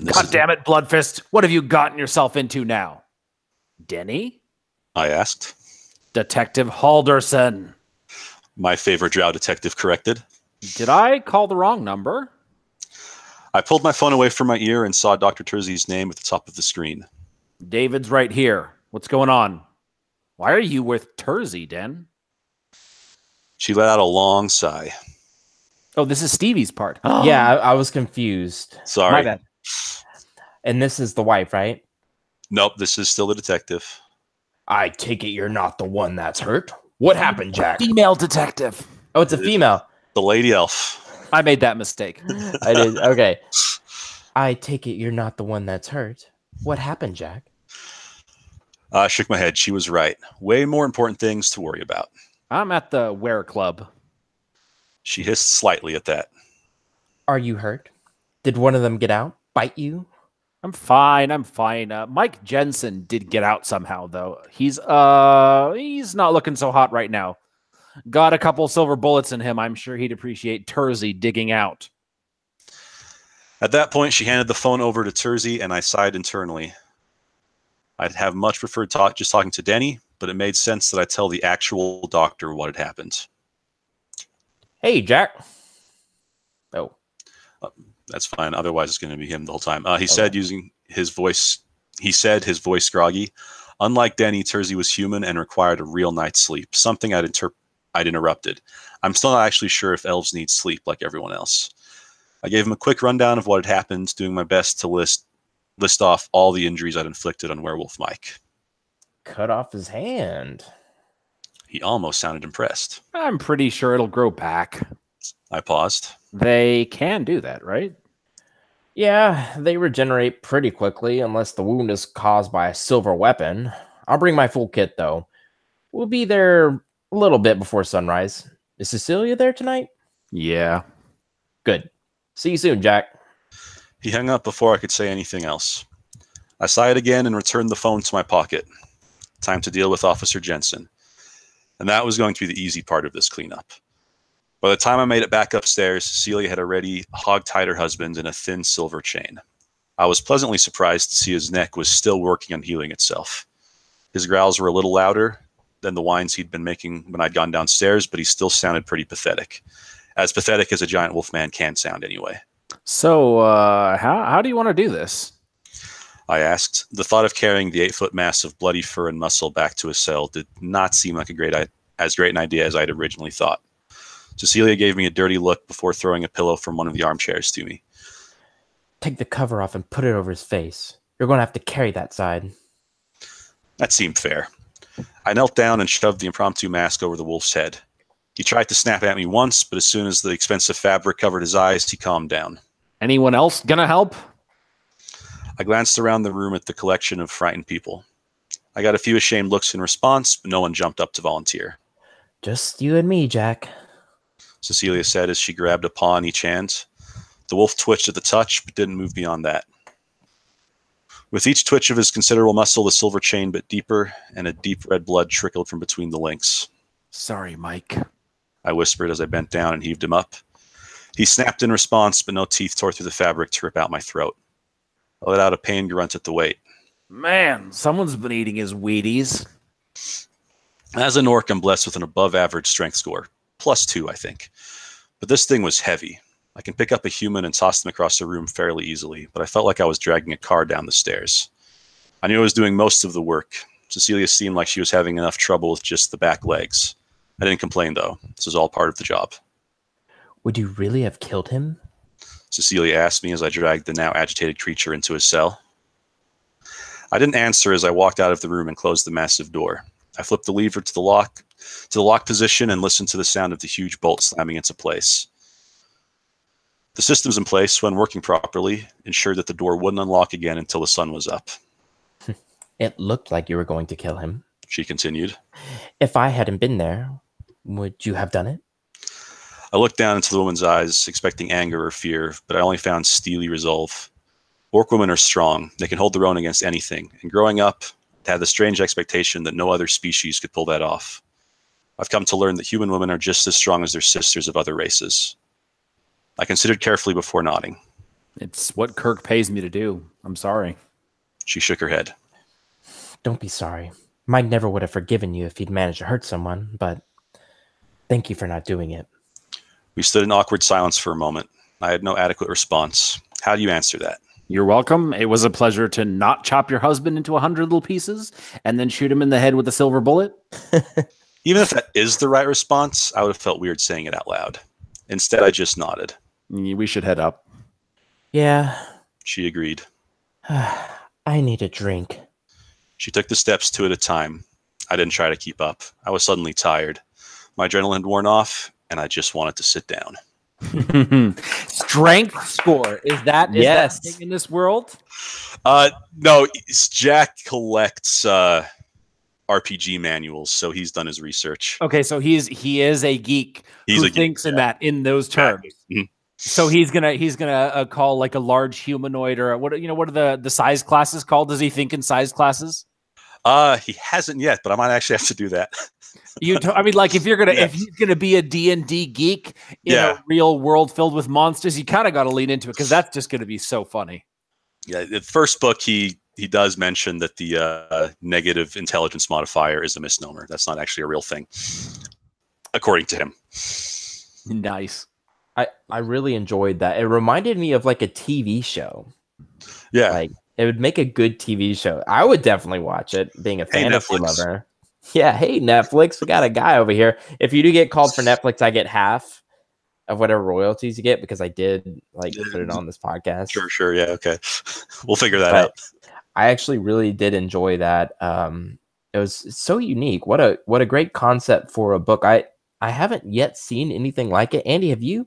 God damn it, Bloodfist. What have you gotten yourself into now? Denny? I asked. Detective Halderson. My favorite drow detective corrected. Did I call the wrong number? I pulled my phone away from my ear and saw Dr. Tersey's name at the top of the screen. David's right here. What's going on? Why are you with Tersey, Den? She let out a long sigh. Oh, this is Stevie's part. Yeah, I was confused. Sorry. My bad. And this is the wife, right? Nope, this is still the detective. I take it you're not the one that's hurt. What happened, Jack? Female detective. Oh, it's a female. The lady elf. I made that mistake. I did. Okay. I take it you're not the one that's hurt. What happened, Jack? I shook my head. She was right. Way more important things to worry about. I'm at the Were Club. She hissed slightly at that. Are you hurt? Did one of them get out? Bite you? I'm fine. Mike Jensen did get out somehow, though. He's not looking so hot right now. Got a couple silver bullets in him. I'm sure he'd appreciate Tersey digging out. At that point, she handed the phone over to Tersey, and I sighed internally. I'd have much preferred just talking to Denny, but it made sense that I tell the actual doctor what had happened. Hey, Jack. Oh. That's fine. Otherwise, it's going to be him the whole time. He said using his voice, his voice groggy. Unlike Denny, Tersey was human and required a real night's sleep, something I'd interrupted. I'm still not actually sure if elves need sleep like everyone else. I gave him a quick rundown of what had happened, doing my best to list off all the injuries I'd inflicted on Werewolf Mike. Cut off his hand. He almost sounded impressed. I'm pretty sure it'll grow back. I paused. They can do that, right? Yeah, they regenerate pretty quickly unless the wound is caused by a silver weapon. I'll bring my full kit, though. We'll be there a little bit before sunrise. Is Cecilia there tonight? Yeah. Good. See you soon, Jack. He hung up before I could say anything else. I sighed again and returned the phone to my pocket. Time to deal with Officer Jensen. And that was going to be the easy part of this cleanup. By the time I made it back upstairs, Cecilia had already hog-tied her husband in a thin silver chain. I was pleasantly surprised to see his neck was still working on healing itself. His growls were a little louder than the whines he'd been making when I'd gone downstairs, but he still sounded pretty pathetic. As pathetic as a giant wolf man can sound anyway. So, how do you want to do this? I asked. The thought of carrying the 8-foot mass of bloody fur and muscle back to his cell did not seem like as great an idea as I'd originally thought. Cecilia gave me a dirty look before throwing a pillow from one of the armchairs to me. Take the cover off and put it over his face. You're going to have to carry that side. That seemed fair. I knelt down and shoved the impromptu mask over the wolf's head. He tried to snap at me once, but as soon as the expensive fabric covered his eyes, he calmed down. Anyone else gonna help? I glanced around the room at the collection of frightened people. I got a few ashamed looks in response, but no one jumped up to volunteer. Just you and me, Jack. Cecilia said as she grabbed a paw in each hand. The wolf twitched at the touch, but didn't move beyond that. With each twitch of his considerable muscle, the silver chain bit deeper, and a deep red blood trickled from between the links. Sorry, Mike, I whispered as I bent down and heaved him up. He snapped in response, but no teeth tore through the fabric to rip out my throat. I let out a pained grunt at the weight. Man, someone's been eating his Wheaties. As an orc, I'm blessed with an above-average strength score. +2, I think. But this thing was heavy. I can pick up a human and toss them across the room fairly easily, but I felt like I was dragging a car down the stairs. I knew I was doing most of the work. Cecilia seemed like she was having enough trouble with just the back legs. I didn't complain, though. This was all part of the job. Would you really have killed him? Cecilia asked me as I dragged the now agitated creature into his cell. I didn't answer as I walked out of the room and closed the massive door. I flipped the lever to the lock position and listened to the sound of the huge bolt slamming into place. The systems in place, when working properly, ensured that the door wouldn't unlock again until the sun was up. It looked like you were going to kill him, she continued. If I hadn't been there, would you have done it? I looked down into the woman's eyes, expecting anger or fear, but I only found steely resolve. Orc women are strong. They can hold their own against anything. And growing up, I had the strange expectation that no other species could pull that off. I've come to learn that human women are just as strong as their sisters of other races. I considered carefully before nodding. It's what Kirk pays me to do. I'm sorry. She shook her head. Don't be sorry. Mike never would have forgiven you if he'd managed to hurt someone, but thank you for not doing it. We stood in awkward silence for a moment. I had no adequate response. How do you answer that? You're welcome. It was a pleasure to not chop your husband into 100 little pieces and then shoot him in the head with a silver bullet. Even if that is the right response, I would have felt weird saying it out loud. Instead, I just nodded. We should head up. Yeah. She agreed. I need a drink. She took the steps 2 at a time. I didn't try to keep up. I was suddenly tired. My adrenaline had worn off, and I just wanted to sit down. Strength score. Is that yes. That thing in this world? No, Jack collects RPG manuals, so he's done his research. Okay, so he is a geek who thinks in those terms. Mm-hmm. So he's gonna call like a large humanoid or what are the size classes called? Does he think in size classes? He hasn't yet, but I might actually have to do that. I mean, like if he's gonna be a D&D geek in a real world filled with monsters, you kind of got to lean into it because that's just gonna be so funny. Yeah, the first book he does mention that the negative intelligence modifier is a misnomer. That's not actually a real thing, according to him. Nice. I really enjoyed that. It reminded me of like a TV show. Yeah. Like it would make a good TV show. I would definitely watch it, being a fantasy lover. Yeah, hey Netflix, we got a guy over here. If you do get called for Netflix, I get half of whatever royalties you get because I did put it on this podcast. Sure, yeah, okay. We'll figure that out. I actually really did enjoy that. It was so unique. What a great concept for a book. I haven't yet seen anything like it. Andy, have you?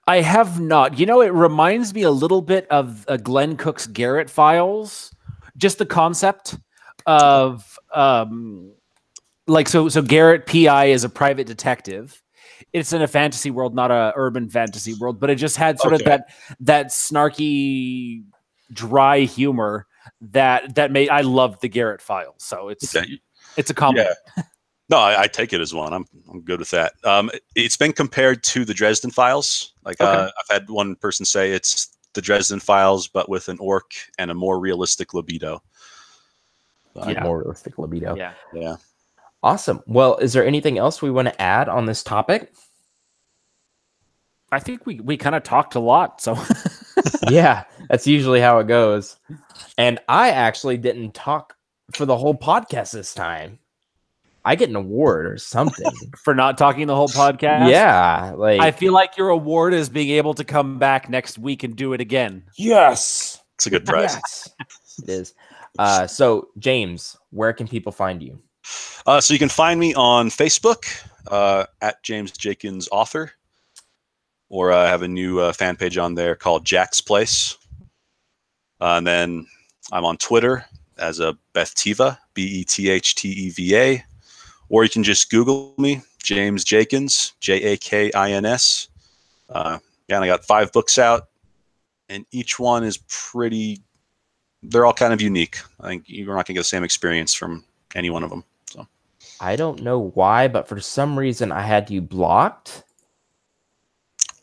I have not. You know, it reminds me a little bit of Glenn Cook's Garrett Files. Just the concept of so Garrett PI is a private detective. It's in a fantasy world, not a urban fantasy world, but it just had sort of that snarky, dry humor that made I loved the Garrett Files. So it's a comedy. Yeah. No, I take it as one. I'm good with that. It's been compared to the Dresden Files. I've had one person say it's the Dresden Files, but with an orc and a more realistic libido. more realistic libido. Yeah. Awesome. Well, is there anything else we want to add on this topic? I think we kind of talked a lot, so Yeah, that's usually how it goes. And I actually didn't talk for the whole podcast this time. I get an award or something for not talking the whole podcast. Yeah, like I feel like your award is being able to come back next week and do it again. Yes, it's a good prize. Yes, it is. So James, where can people find you? So you can find me on Facebook at James Jakins Author, or I have a new fan page on there called Jack's Place. And then I'm on Twitter as a Bethtiva, Bethteva, or you can just Google me, James Jakins, Jakins. And I got 5 books out, and each one is they're all kind of unique. I think you're not going to get the same experience from any one of them. So I don't know why, but for some reason I had you blocked.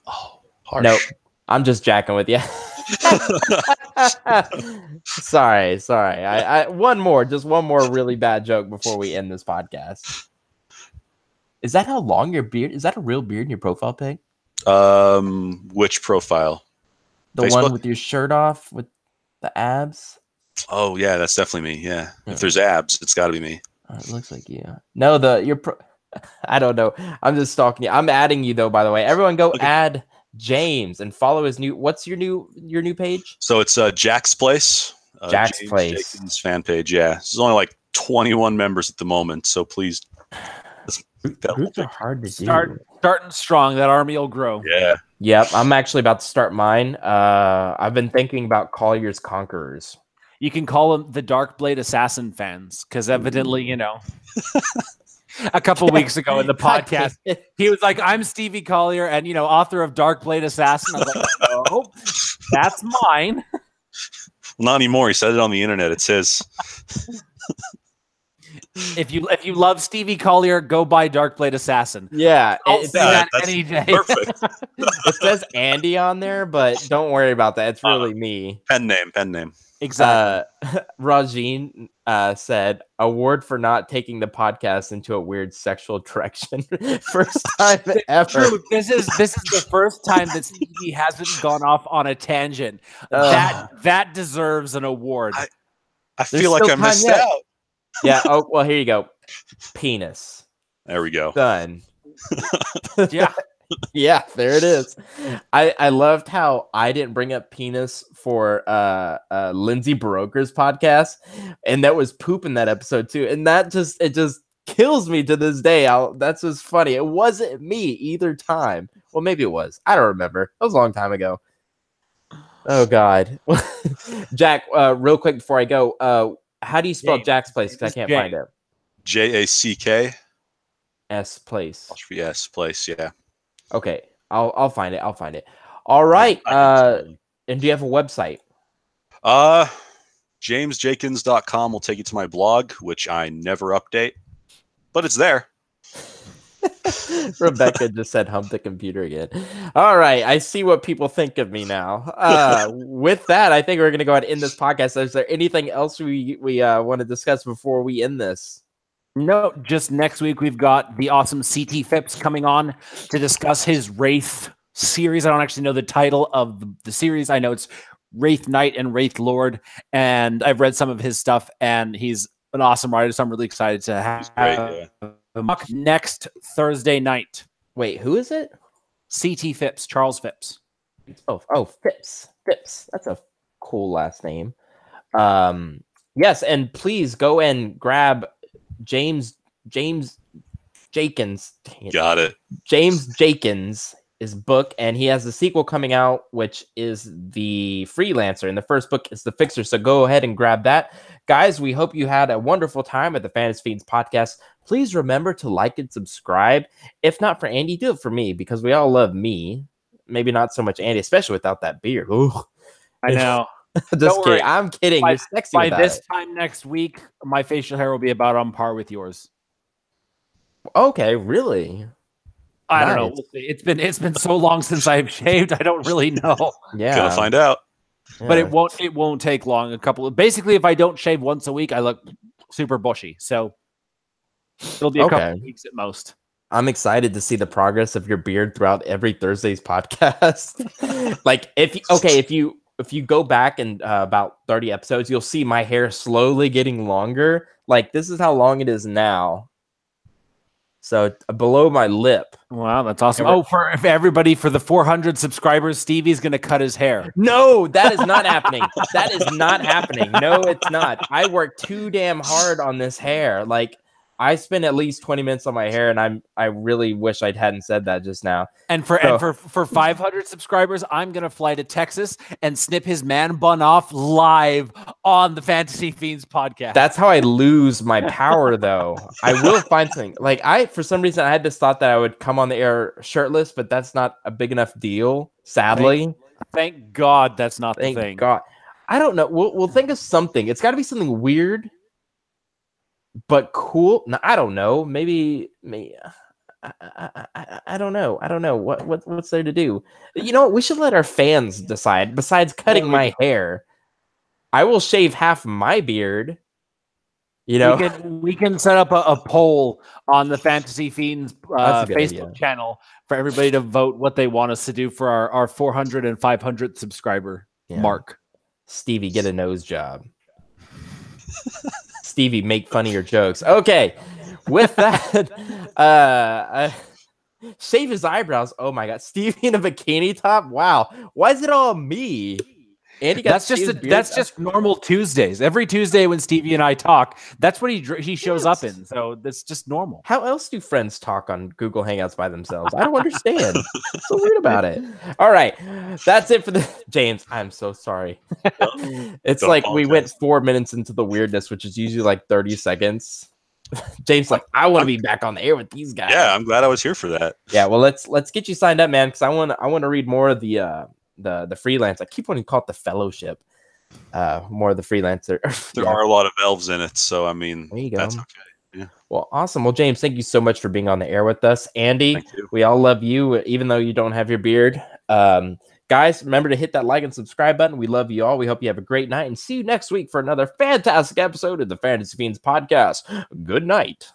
Oh, harsh. No, I'm just jacking with you. sorry. I one more really bad joke before we end this podcast. Is that how long your beard? Is that a real beard in your profile pic? Which profile? The Facebook? one with your shirt off with the abs? Oh yeah, that's definitely me. Yeah. If there's abs, it's got to be me. It looks like you. No, I don't know. I'm just stalking you. I'm adding you though, by the way. Everyone go add James and follow his new. What's your new page? So it's Jack's Place. Jack's James Place. Jakins fan page. Yeah, there's only like 21 members at the moment, so please. Groups are hard to do. Starting strong, that army will grow. Yeah. Yep, I'm actually about to start mine. I've been thinking about Collier's Conquerors. You can call them the Dark Blade Assassin fans, because evidently, a couple weeks ago in the podcast, he was like, "I'm Stevie Collier, and author of Dark Blade Assassin." I was like, "Oh, that's mine." Well, not anymore. He said it on the internet. It says. If you love Stevie Collier, go buy Dark Blade Assassin. Yeah, I'll say that any day. Perfect. It says Andy on there, but don't worry about that. It's really me. Pen name. Exactly. Rajin said, award for not taking the podcast into a weird sexual direction. First time ever. True. This is the first time that Stevie hasn't gone off on a tangent. That deserves an award. I feel like I missed out. Yeah. Oh, well, here you go. Penis. There we go. Done. Yeah. Yeah, there it is. I loved how I didn't bring up penis for Lindsay Baroker's podcast, and that was poop in that episode too. And it just kills me to this day. That's just funny. It wasn't me either time. Well, maybe it was. I don't remember. That was a long time ago. Oh God. Jack, real quick before I go, how do you spell Jack's Place? Because I can't find it. Jack. S Place. S Place. Yeah. Okay, I'll find it. All right. And do you have a website? JamesJakins.com will take you to my blog, which I never update, but it's there. Rebecca just said hump the computer again. All right, I see what people think of me now. With that, I think we're going to go ahead and end this podcast. Is there anything else we want to discuss before we end this? No, just next week we've got the awesome CT Phipps coming on to discuss his Wraith series. I don't actually know the title of the series. I know it's Wraith Knight and Wraith Lord, and I've read some of his stuff, and he's an awesome writer, so I'm really excited to have him next Thursday night. Wait, who is it? CT Phipps, Charles Phipps. Oh, Phipps. That's a cool last name. Yes, and please go and grab James Jakins. Got it. James Jakins' his book, and he has a sequel coming out, which is The Freelancer, and the first book is The Fixer. So go ahead and grab that. Guys, we hope you had a wonderful time at the Fantasy Fiends podcast. Please remember to like and subscribe. If not for Andy, do it for me, because we all love me. Maybe not so much Andy, especially without that beard. Ooh. I know. Just kidding. I'm kidding. You're sexy by this time next week, my facial hair will be about on par with yours. Okay, really? I don't know. We'll see. It's been so long since I've shaved. I don't really know. Yeah, gonna find out. But it won't take long. Basically, if I don't shave once a week, I look super bushy. So it'll be a couple of weeks at most. I'm excited to see the progress of your beard throughout every Thursday's podcast. Like if you go back and about 30 episodes, you'll see my hair slowly getting longer. Like this is how long it is now. So below my lip. Wow, that's awesome. For everybody, for the 400 subscribers, Stevie's going to cut his hair. No, that is not happening. That is not happening. No, it's not. I work too damn hard on this hair. Like I spend at least 20 minutes on my hair, and I really wish I hadn't said that just now. And for 500 subscribers, I'm gonna fly to Texas and snip his man bun off live on the Fantasy Fiends podcast. That's how I lose my power, though. I will find something. Like for some reason, I had this thought that I would come on the air shirtless, but that's not a big enough deal. Sadly, thank God that's not the thing. Thank God. I don't know. We'll think of something. It's got to be something weird. But cool. No, I don't know. Maybe. I don't know. I don't know what's there to do. You know what? We should let our fans decide. Besides cutting my hair, I will shave half my beard. You know, we can set up a poll on the Fantasy Fiends Facebook channel for everybody to vote what they want us to do for our 400 and 500 subscriber mark. Stevie, get a nose job. Stevie, make fun of your jokes. Okay, with that, shave his eyebrows. Oh my God, Stevie in a bikini top. Wow, why is it all me? Andy, that's just normal Tuesdays. Every Tuesday when Stevie and I talk, that's what he shows up in. So that's just normal. How else do friends talk on Google Hangouts by themselves? I don't understand. What's so weird about it? All right, that's it for the James. I'm so sorry. It's like we went 4 minutes into the weirdness, which is usually like 30 seconds. James, like, I want to be back on the air with these guys. Yeah, I'm glad I was here for that. Yeah, well, let's get you signed up, man, because I want to read more of the freelance. I keep wanting to call it the fellowship. More of the freelancer. There are a lot of elves in it, so I mean, there you go. That's okay. Yeah. Well, awesome. Well, James, thank you so much for being on the air with us. Andy, we all love you, even though you don't have your beard. Guys, remember to hit that like and subscribe button. We love you all. We hope you have a great night, and see you next week for another fantastic episode of the Fantasy Fiends podcast. Good night.